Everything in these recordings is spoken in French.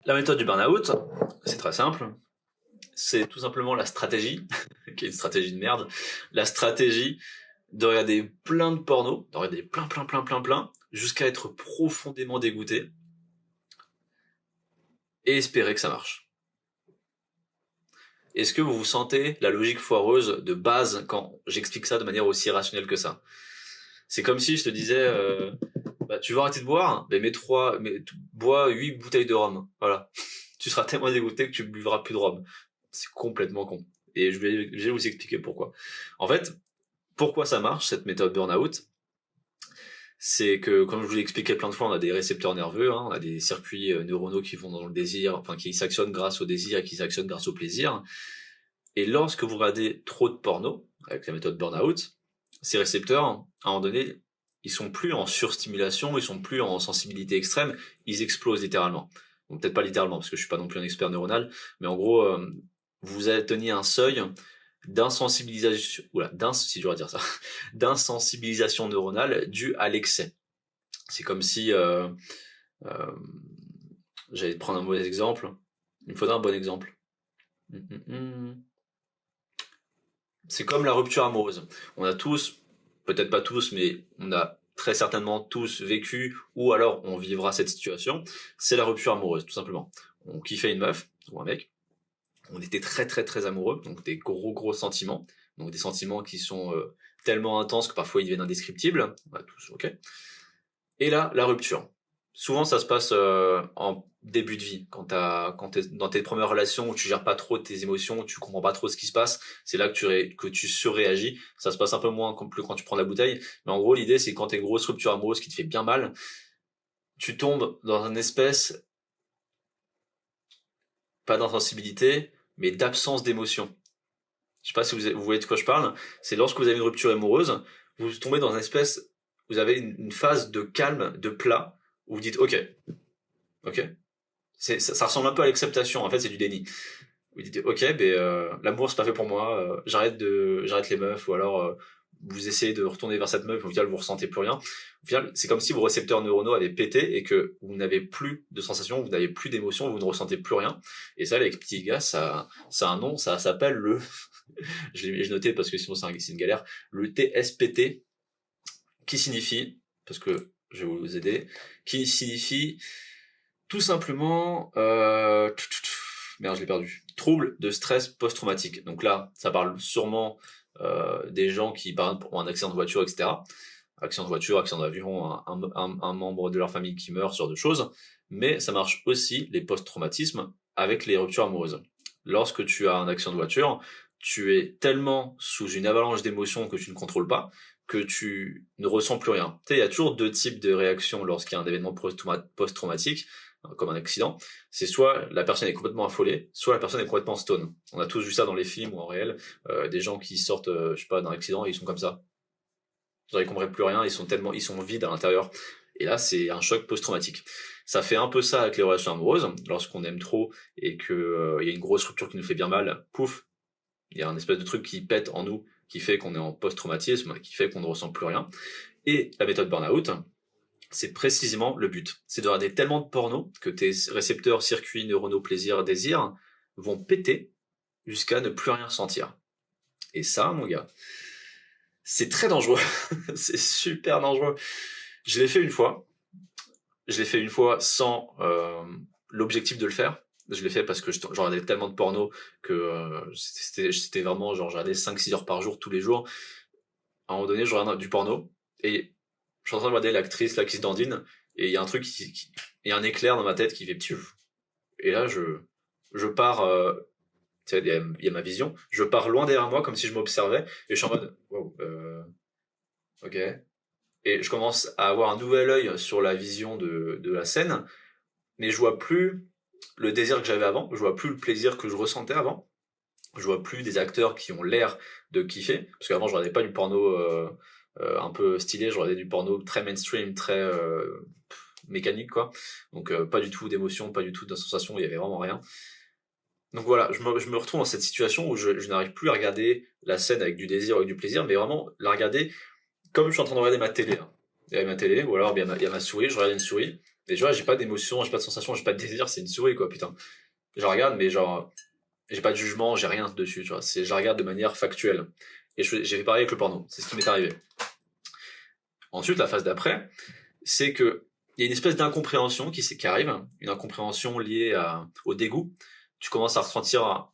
La méthode du burn-out, c'est très simple. C'est tout simplement la stratégie, qui est une stratégie de merde, la stratégie de regarder plein de pornos, de regarder plein, jusqu'à être profondément dégoûté et espérer que ça marche. Est-ce que vous vous sentez la logique foireuse de base quand j'explique ça de manière aussi rationnelle que ça? C'est comme si je te disais, tu veux arrêter de boire, bois 8 bouteilles de rhum. Voilà. Tu seras tellement dégoûté que tu buvras plus de rhum. C'est complètement con. Et je vais vous expliquer pourquoi. En fait, pourquoi ça marche, cette méthode burn-out? C'est que, comme je vous l'ai expliqué plein de fois, on a des récepteurs nerveux, hein, on a des circuits neuronaux qui vont dans le désir, enfin qui s'actionnent grâce au désir et qui s'actionnent grâce au plaisir. Et lorsque vous regardez trop de porno, avec la méthode burn-out, ces récepteurs, à un moment donné, ils sont plus en surstimulation, ils sont plus en sensibilité extrême, ils explosent littéralement. Donc peut-être pas littéralement, parce que je suis pas non plus un expert neuronal, mais en gros, vous atteignez un seuil d'insensibilisation, si je dois dire ça, d'insensibilisation neuronale due à l'excès. C'est comme si, j'allais te prendre un mauvais exemple, il me faudra un bon exemple. C'est comme la rupture amoureuse. On a tous, peut-être pas tous, mais on a très certainement tous vécu, ou alors on vivra cette situation. C'est la rupture amoureuse, tout simplement. On kiffait une meuf, ou un mec, on était très amoureux, donc des gros sentiments, donc des sentiments qui sont tellement intenses que parfois ils deviennent indescriptibles, on a tous, ok. Et là, la rupture. Souvent, ça se passe en début de vie, quand t'es dans tes premières relations où tu gères pas trop tes émotions, où tu comprends pas trop ce qui se passe, c'est là que tu surréagis. Ça se passe un peu moins plus quand tu prends la bouteille, mais en gros, l'idée, c'est quand t'as une grosse rupture amoureuse qui te fait bien mal, tu tombes dans une espèce, pas d'insensibilité, mais d'absence d'émotion. Je sais pas si vous voyez de quoi je parle. C'est lorsque vous avez une rupture amoureuse, vous tombez dans une espèce, vous avez une phase de calme, de plat, où vous dites, ok, ça ressemble un peu à l'acceptation, en fait c'est du déni. Vous dites ok, l'amour c'est pas fait pour moi, j'arrête les meufs, ou alors vous essayez de retourner vers cette meuf, au final vous ressentez plus rien. Au final c'est comme si vos récepteurs neuronaux avaient pété et que vous n'avez plus de sensations, vous n'avez plus d'émotions, vous ne ressentez plus rien. Et ça, les petits gars, ça a un nom, ça s'appelle le, je l'ai noté parce que sinon c'est une galère, le TSPT, qui signifie, parce que je vais vous aider, qui signifie tout simplement, merde, je l'ai perdu. Trouble de stress post-traumatique. Donc là, ça parle sûrement des gens qui, par exemple, ont un accident de voiture, etc. Accident de voiture, accident d'avion, un membre de leur famille qui meurt, ce genre de choses. Mais ça marche aussi, les post-traumatismes, avec les ruptures amoureuses. Lorsque tu as un accident de voiture, tu es tellement sous une avalanche d'émotions que tu ne contrôles pas, que tu ne ressens plus rien. Tu sais, il y a toujours deux types de réactions lorsqu'il y a un événement post-traumatique, comme un accident. C'est soit la personne est complètement affolée, soit la personne est complètement stone. On a tous vu ça dans les films ou en réel, des gens qui sortent, je sais pas, d'un accident et ils sont comme ça. Ils comprennent plus rien, ils sont vides à l'intérieur. Et là, c'est un choc post-traumatique. Ça fait un peu ça avec les relations amoureuses. Lorsqu'on aime trop et que il y a une grosse rupture qui nous fait bien mal, pouf, il y a un espèce de truc qui pète en nous, qui fait qu'on est en post-traumatisme, qui fait qu'on ne ressent plus rien. Et la méthode burn-out, c'est précisément le but. C'est de regarder tellement de porno que tes récepteurs, circuits neuronaux, plaisir, désir vont péter jusqu'à ne plus rien ressentir. Et ça, mon gars, c'est très dangereux. C'est super dangereux. Je l'ai fait une fois. Je l'ai fait une fois sans l'objectif de le faire. Je l'ai fait parce que je regardais tellement de porno que c'était vraiment genre je regardais 5-6 heures par jour tous les jours. À un moment donné, je regarde du porno et je suis en train de regarder l'actrice là qui se dandine et il y a un truc il y a un éclair dans ma tête qui fait ptiouf. Et là je pars tu sais, il y a ma vision, je pars loin derrière moi comme si je m'observais et je suis en mode wow, ok. Et je commence à avoir un nouvel œil sur la vision de la scène, mais je vois plus le désir que j'avais avant, je vois plus le plaisir que je ressentais avant, je vois plus des acteurs qui ont l'air de kiffer, parce qu'avant je regardais pas du porno un peu stylé, je regardais du porno très mainstream, très mécanique quoi, donc pas du tout d'émotion, pas du tout de sensation, il y avait vraiment rien. Donc voilà, je me retrouve dans cette situation où je n'arrive plus à regarder la scène avec du désir, avec du plaisir, mais vraiment la regarder comme je suis en train de regarder ma télé. Hein. Il y a ma télé, ou alors il y a ma souris, je regarde une souris, Et tu vois, j'ai pas d'émotion, j'ai pas de sensation, j'ai pas de désir, c'est une souris, quoi, putain. Je regarde, mais genre, j'ai pas de jugement, j'ai rien dessus, tu vois. Je la regarde de manière factuelle. Et j'ai fait pareil avec le porno. C'est ce qui m'est arrivé. Ensuite, la phase d'après, c'est que il y a une espèce d'incompréhension qui arrive, une incompréhension liée au dégoût. Tu commences à ressentir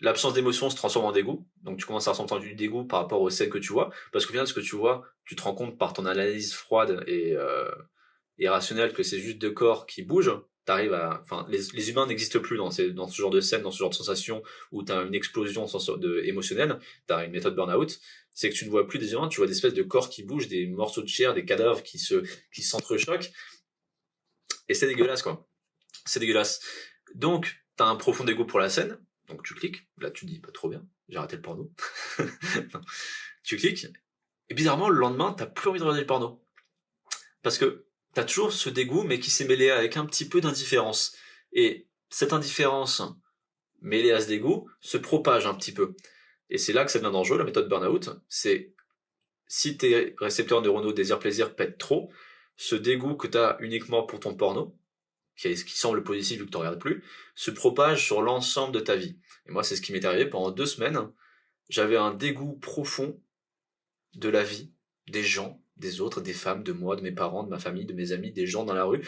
l'absence d'émotion se transforme en dégoût, donc tu commences à ressentir du dégoût par rapport aux scènes que tu vois, parce qu'au final, ce que tu vois, tu te rends compte par ton analyse froide et rationnelle que c'est juste deux corps qui bougent. Enfin, les humains n'existent plus dans ce genre de scène, dans ce genre de sensation où tu as une explosion émotionnelle, tu as une méthode burn-out, c'est que tu ne vois plus des humains, tu vois des espèces de corps qui bougent, des morceaux de chair, des cadavres qui s'entrechoquent, et c'est dégueulasse, quoi. C'est dégueulasse. Donc, tu as un profond dégoût pour la scène, donc tu cliques, là tu te dis, bah, trop bien, j'ai arrêté le porno. Tu cliques, et bizarrement, le lendemain, t'as plus envie de regarder le porno. Parce que t'as toujours ce dégoût, mais qui s'est mêlé avec un petit peu d'indifférence. Et cette indifférence, mêlée à ce dégoût, se propage un petit peu. Et c'est là que ça devient dangereux, la méthode burn-out. C'est, si tes récepteurs neuronaux désir-plaisir pètent trop, ce dégoût que t'as uniquement pour ton porno, qui semble positif vu que tu regardes plus, se propage sur l'ensemble de ta vie. Et moi, c'est ce qui m'est arrivé pendant 2 semaines. J'avais un dégoût profond de la vie, des gens, des autres, des femmes, de moi, de mes parents, de ma famille, de mes amis, des gens dans la rue,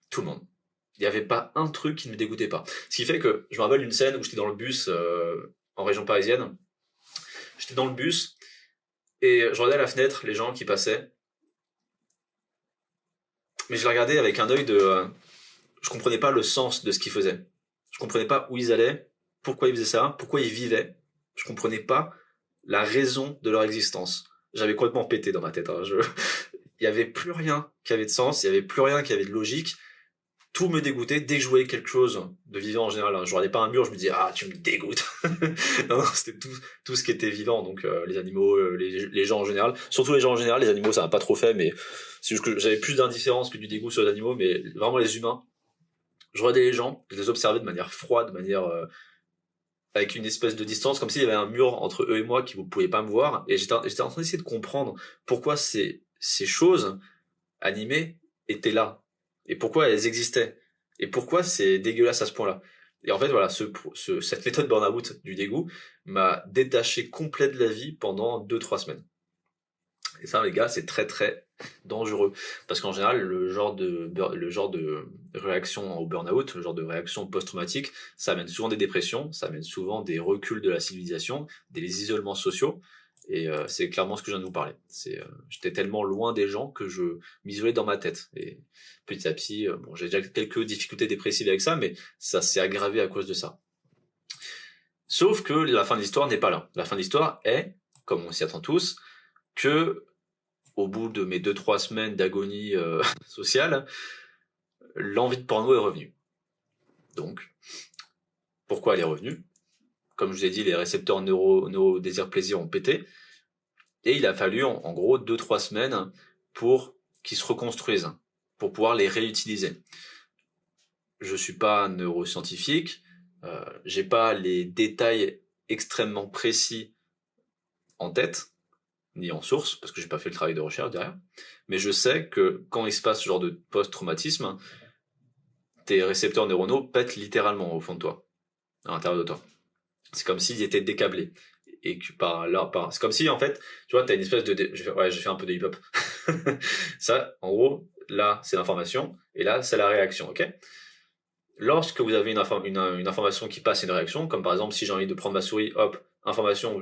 tout le monde. Il n'y avait pas un truc qui ne me dégoûtait pas. Ce qui fait que je me rappelle une scène où j'étais dans le bus en région parisienne. J'étais dans le bus et je regardais à la fenêtre les gens qui passaient. Mais je les regardais avec un œil je comprenais pas le sens de ce qu'ils faisaient. Je comprenais pas où ils allaient, pourquoi ils faisaient ça, pourquoi ils vivaient. Je comprenais pas la raison de leur existence. J'avais complètement pété dans ma tête. Hein. Il y avait plus rien qui avait de sens, il y avait plus rien qui avait de logique. Tout me dégoûtait dès que je voyais quelque chose de vivant en général. Je regardais pas un mur, je me disais ah tu me dégoûtes. Non, non, c'était tout ce qui était vivant, donc les animaux, les gens en général. Surtout les gens en général, les animaux ça m'a pas trop fait, mais c'est juste que j'avais plus d'indifférence que du dégoût sur les animaux, mais vraiment les humains. Je regardais les gens, je les observais de manière froide, de manière avec une espèce de distance, comme s'il y avait un mur entre eux et moi qui vous pouviez pas me voir, et j'étais en train d'essayer de comprendre pourquoi ces choses animées étaient là, et pourquoi elles existaient, et pourquoi c'est dégueulasse à ce point-là. Et en fait, voilà, cette méthode burn-out du dégoût m'a détaché complet de la vie pendant 2-3 semaines. Et ça, les gars, c'est très très dangereux. Parce qu'en général, le genre de réaction au burn-out, le genre de réaction post-traumatique, ça amène souvent des dépressions, ça amène souvent des reculs de la civilisation, des isolements sociaux. Et c'est clairement ce que je viens de vous parler. J'étais tellement loin des gens que je m'isolais dans ma tête. Et petit à petit, bon, j'ai déjà quelques difficultés dépressives avec ça, mais ça s'est aggravé à cause de ça. Sauf que la fin de l'histoire n'est pas là. La fin de l'histoire est, comme on s'y attend tous, que au bout de mes 2-3 semaines d'agonie sociale, l'envie de porno est revenue. Donc, pourquoi elle est revenue? Comme je vous ai dit, les récepteurs désir-plaisir ont pété, et il a fallu en gros 2-3 semaines pour qu'ils se reconstruisent, pour pouvoir les réutiliser. Je suis pas neuroscientifique, j'ai pas les détails extrêmement précis en tête, ni en source, parce que j'ai pas fait le travail de recherche derrière, mais je sais que quand il se passe ce genre de post-traumatisme, tes récepteurs neuronaux pètent littéralement au fond de toi, à l'intérieur de toi. C'est comme s'ils étaient décablés. Et que c'est comme si, en fait, tu vois, t'as une espèce j'ai fait un peu de hip-hop. Ça, en gros, là, c'est l'information, et là, c'est la réaction, ok? Lorsque vous avez une information qui passe une réaction, comme par exemple, si j'ai envie de prendre ma souris, hop, information,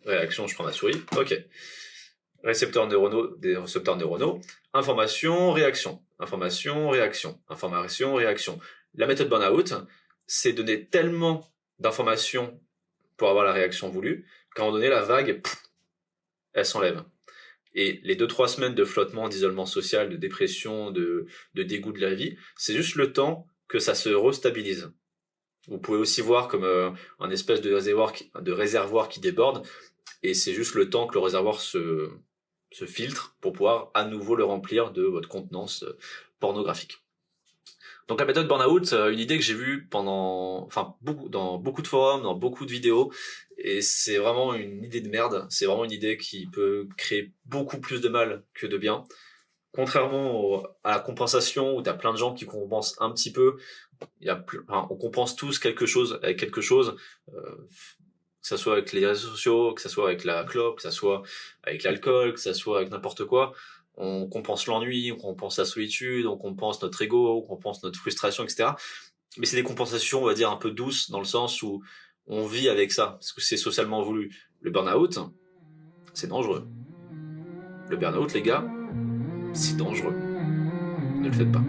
réaction, je prends ma souris, ok. Des récepteurs neuronaux, information, réaction, information, réaction, information, réaction. La méthode burn-out, c'est donner tellement d'informations pour avoir la réaction voulue, qu'à un moment donné, la vague, elle s'enlève. Et les 2-3 semaines de flottement, d'isolement social, de dépression, de dégoût de la vie, c'est juste le temps que ça se restabilise. Vous pouvez aussi voir comme un espèce de réservoir qui déborde, et c'est juste le temps que le réservoir se filtre pour pouvoir à nouveau le remplir de votre contenance pornographique. Donc la méthode burn-out, une idée que j'ai vue dans beaucoup de forums, dans beaucoup de vidéos, et c'est vraiment une idée de merde. C'est vraiment une idée qui peut créer beaucoup plus de mal que de bien. À la compensation où tu as plein de gens qui compensent un petit peu, on compense tous quelque chose avec quelque chose, que ça soit avec les réseaux sociaux, que ça soit avec la clope, que ça soit avec l'alcool, que ça soit avec n'importe quoi. On compense l'ennui, on compense la solitude, on compense notre ego, on compense notre frustration, etc. Mais c'est des compensations, on va dire, un peu douces, dans le sens où on vit avec ça, parce que c'est socialement voulu. Le burn-out, c'est dangereux. Le burn-out, les gars, c'est dangereux. Ne le faites pas.